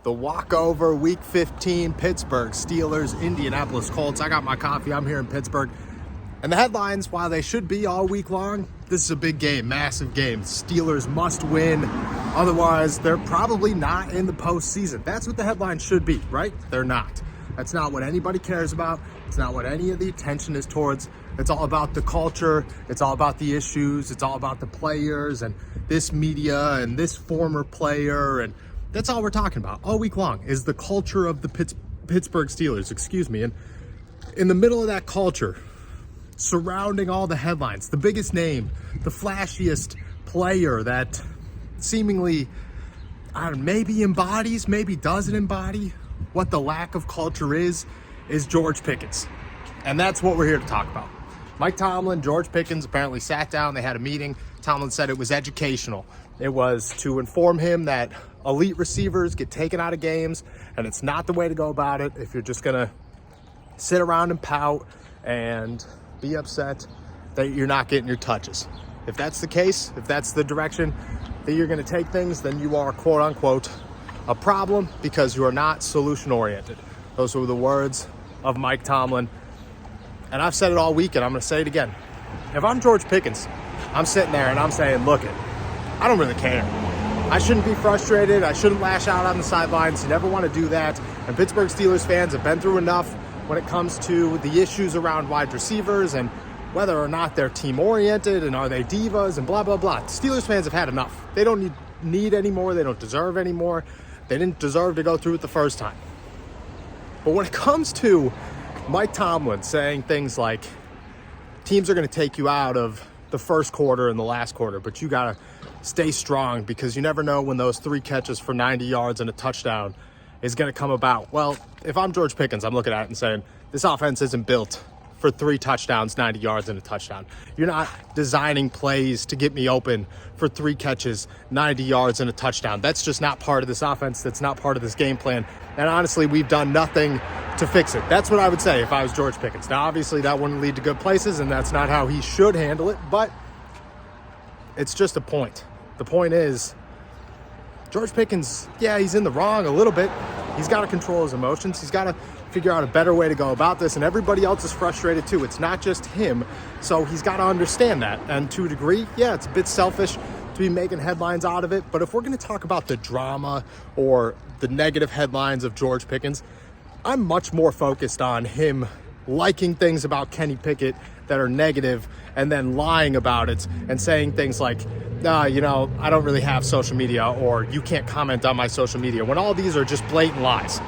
The walkover Week 15 Pittsburgh Steelers, Indianapolis Colts. I got my coffee. I'm here in Pittsburgh. And the headlines, while they should be all week long, this is a big game, massive game. Steelers must win. Otherwise, they're probably not in the postseason. That's what the headlines should be, right? They're not. That's not what anybody cares about. It's not what any of the attention is towards. It's all about the culture. It's all about the issues. It's all about the players and this media and this former player. And that's all we're talking about all week long is the culture of the Pittsburgh Steelers, And in the middle of that culture, surrounding all the headlines, the biggest name, the flashiest player that seemingly, maybe embodies, maybe doesn't embody what the lack of culture is George Pickens. And that's what we're here to talk about. Mike Tomlin, George Pickens apparently sat down. They had a meeting. Tomlin said it was educational. It was to inform him that elite receivers get taken out of games, and it's not the way to go about it if you're just going to sit around and pout and be upset that you're not getting your touches. If that's the case, if that's the direction that you're going to take things, then you are, quote unquote, a problem because you are not solution oriented. Those were the words of Mike Tomlin. And I've said it all week, and I'm going to say it again. If I'm George Pickens, I'm sitting there and I'm saying, look it, I don't really care. I shouldn't be frustrated. I shouldn't lash out on the sidelines. You never want to do that. And Pittsburgh Steelers fans have been through enough when it comes to the issues around wide receivers and whether or not they're team-oriented and are they divas and blah, blah, blah. Steelers fans have had enough. They don't need any more. They don't deserve any more. They didn't deserve to go through it the first time. But when it comes to Mike Tomlin saying things like, teams are going to take you out of the first quarter and the last quarter, but you got to stay strong because you never know when those 3 catches for 90 yards and a touchdown is going to come about. Well, if I'm George Pickens, I'm looking at it and saying, this offense isn't built for 3 touchdowns, 90 yards, and a touchdown. You're not designing plays to get me open for 3 catches, 90 yards, and a touchdown. That's just not part of this offense. That's not part of this game plan. And honestly, we've done nothing to fix it. That's what I would say if I was George Pickens. Now, obviously, that wouldn't lead to good places, and that's not how he should handle it, but it's just a point. The point is, George Pickens, yeah, he's in the wrong a little bit. He's got to control his emotions. He's got to figure out a better way to go about this, and everybody else is frustrated too. It's not just him, so he's got to understand that. And to a degree, yeah, it's a bit selfish to be making headlines out of it, but if we're going to talk about the drama or the negative headlines of George Pickens, I'm much more focused on him liking things about Kenny Pickett that are negative and then lying about it and saying things like, I don't really have social media, or you can't comment on my social media, when all these are just blatant lies.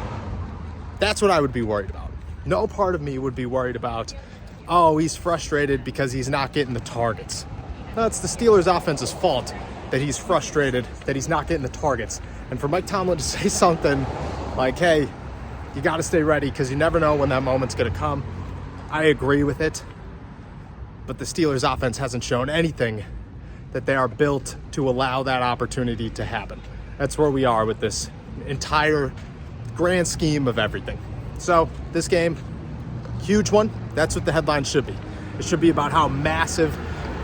That's what I would be worried about. No part of me would be worried about, he's frustrated because he's not getting the targets. No, it's the Steelers' offense's fault that he's frustrated, that he's not getting the targets. And for Mike Tomlin to say something like, hey, you got to stay ready because you never know when that moment's going to come, I agree with it. But the Steelers' offense hasn't shown anything that they are built to allow that opportunity to happen. That's where we are with this entire grand scheme of everything. So this game, huge one. That's what the headline should be. It should be about how massive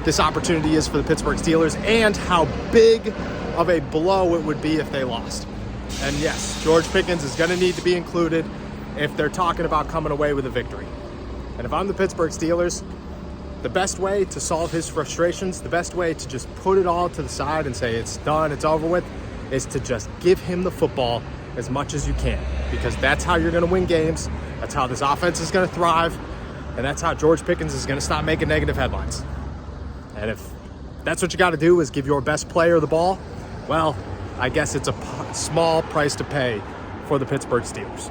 this opportunity is for the Pittsburgh Steelers and how big of a blow it would be if they lost. And yes, George Pickens is going to need to be included if they're talking about coming away with a victory. And if I'm the Pittsburgh Steelers, the best way to solve his frustrations, the best way to just put it all to the side and say it's done, it's over with, is to just give him the football as much as you can, because that's how you're going to win games. That's how this offense is going to thrive. And that's how George Pickens is going to stop making negative headlines. And if that's what you got to do is give your best player the ball, well, I guess it's a small price to pay for the Pittsburgh Steelers.